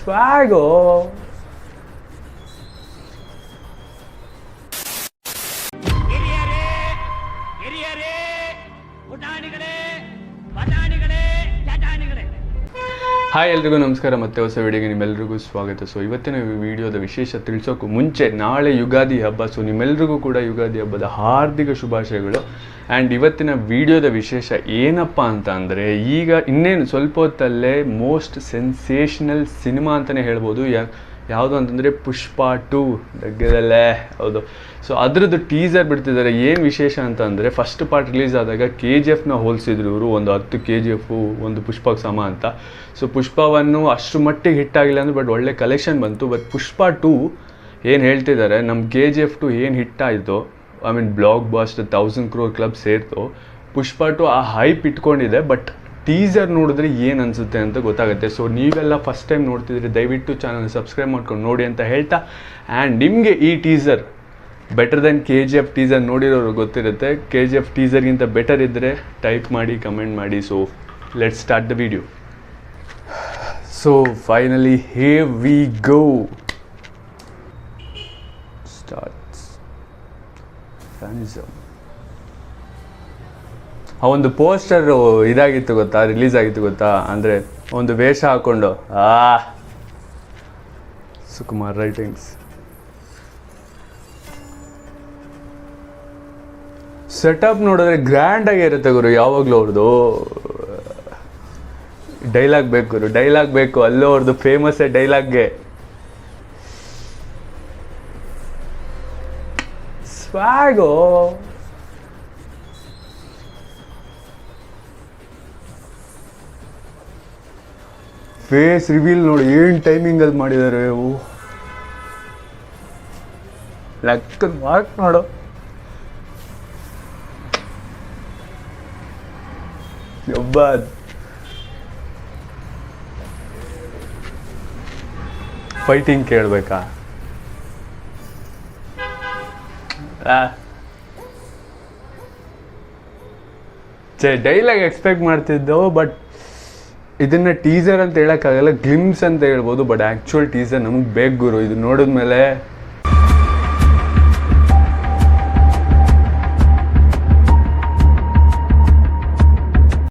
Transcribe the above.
ಸ್ವಾಗೋ. Hi ಎಲ್ರಿಗೂ ನಮಸ್ಕಾರ, ಮತ್ತೆ ಹೊಸ ವಿಡಿಯೋಗೆ ನಿಮ್ಮೆಲ್ರಿಗೂ ಸ್ವಾಗತ. ಸೊ ಇವತ್ತಿನ ವಿಡಿಯೋದ ವಿಶೇಷ ತಿಳಿಸೋಕ್ಕೂ ಮುಂಚೆ ನಾಳೆ ಯುಗಾದಿ ಹಬ್ಬ. ಸೊ ನಿಮ್ಮೆಲ್ರಿಗೂ ಕೂಡ ಯುಗಾದಿ ಹಬ್ಬದ ಹಾರ್ದಿಕ ಶುಭಾಶಯಗಳು. ಆ್ಯಂಡ್ ಇವತ್ತಿನ ವಿಡಿಯೋದ ವಿಶೇಷ ಏನಪ್ಪ ಅಂತ ಅಂದರೆ, ಈಗ ಇನ್ನೇನು ಸ್ವಲ್ಪ ಹೊತ್ತಲ್ಲೇ ಮೋಸ್ಟ್ ಸೆನ್ಸೇಷನಲ್ ಸಿನಿಮಾ ಅಂತಲೇ ಹೇಳ್ಬೋದು. ಯಾವುದು ಅಂತಂದರೆ ಪುಷ್ಪ 2 దగ్గರಲ್ಲೇ. ಹೌದು. ಸೊ ಅದರದ್ದು ಟೀಸರ್ ಬಿಡ್ತಿದ್ದಾರೆ. ಏನು ವಿಶೇಷ ಅಂತ ಅಂದರೆ, ಫಸ್ಟ್ ಪಾರ್ಟ್ ರಿಲೀಸ್ ಆದಾಗ KGFನ ಹೋಲಿಸಿದ್ರು ಇವರು, ಒಂದು 10 KGF ಒಂದು ಪುಷ್ಪಕ್ಕೆ ಸಮ ಅಂತ. ಸೊ ಪುಷ್ಪ 1 ಅಷ್ಟು ಮಟ್ಟಿಗೆ ಹಿಟ್ಟಾಗಿಲ್ಲ ಅಂದರೆ, ಬಟ್ ಒಳ್ಳೆ ಕಲೆಕ್ಷನ್ ಬಂತು. ಬಟ್ ಪುಷ್ಪ 2 ಏನು ಹೇಳ್ತಿದ್ದಾರೆ, ನಮ್ಮ KGF 2 ಏನು ಹಿಟ್ಟಾಯಿತು, I mean blockbuster 1000 crore club ಸೇರ್ತು, ಪುಷ್ಪ 2 ಆ ಹೈಪ್ ಇಟ್ಕೊಂಡಿದೆ. ಬಟ್ ಟೀಸರ್ ನೋಡಿದ್ರೆ ಏನು ಅನಿಸುತ್ತೆ ಅಂತ ಗೊತ್ತಾಗುತ್ತೆ. ಸೊ ನೀವೆಲ್ಲ ಫಸ್ಟ್ ಟೈಮ್ ನೋಡ್ತಿದ್ರೆ ದಯವಿಟ್ಟು ಚಾನಲ್ ಸಬ್ಸ್ಕ್ರೈಬ್ ಮಾಡ್ಕೊಂಡು ನೋಡಿ ಅಂತ ಹೇಳ್ತಾ, ಆ್ಯಂಡ್ ನಿಮಗೆ ಈ teaser better than KGF teaser ನೋಡಿರೋರು ಗೊತ್ತಿರುತ್ತೆ. KGF ಟೀಸರ್ಗಿಂತ ಬೆಟರ್ ಇದ್ದರೆ ಟೈಪ್ ಮಾಡಿ, ಕಮೆಂಟ್ ಮಾಡಿ. So let's start the video. So finally here we go. Starts. ಆ ಒಂದು ಪೋಸ್ಟರ್ ಇದಾಗಿತ್ತು ಗೊತ್ತಾ, ರಿಲೀಸ್ ಆಗಿತ್ತು ಗೊತ್ತಾ, ಅಂದರೆ ಒಂದು ವೇಷ ಹಾಕ್ಕೊಂಡು ಸುಕುಮಾರ್ ರೈಟಿಂಗ್ಸ್. ಸೆಟಪ್ ನೋಡಿದ್ರೆ ಗ್ರ್ಯಾಂಡಾಗಿ ಇರುತ್ತೆ ಗುರು. ಯಾವಾಗಲೂ ಅವ್ರದ್ದು ಡೈಲಾಗ್ ಬೇಕು ಗುರು, ಡೈಲಾಗ್ ಬೇಕು. ಅಲ್ಲೂ ಅವ್ರದ್ದು ಫೇಮಸ್ಸೇ ಡೈಲಾಗ್ಗೆ. ಸ್ವಾಗೋ. ಫೇಸ್ ರಿವೀಲ್ ನೋಡಿ ಏನು ಟೈಮಿಂಗಲ್ಲಿ ಮಾಡಿದ್ದಾರೆ. ಲೆಕ್ಕ ಮಾರ್ಕ್ ನೋಡು. ಒಬ್ಬ ಫೈಟಿಂಗ್ ಕೇಳಬೇಕಾ? ಡೈಲಾಗ್ ಎಕ್ಸ್ಪೆಕ್ಟ್ ಮಾಡ್ತಿದ್ದೆವು, ಬಟ್ ಇದನ್ನು ಟೀಸರ್ ಅಂತ ಹೇಳೋಕ್ಕಾಗಲ್ಲ, ಗ್ಲಿಮ್ಸ್ ಅಂತ ಹೇಳ್ಬೋದು. ಬಟ್ ಆ್ಯಕ್ಚುಯಲ್ ಟೀಸರ್ ನಮಗೆ ಬೇಕು ಗುರು. ಇದು ನೋಡಿದ್ಮೇಲೆ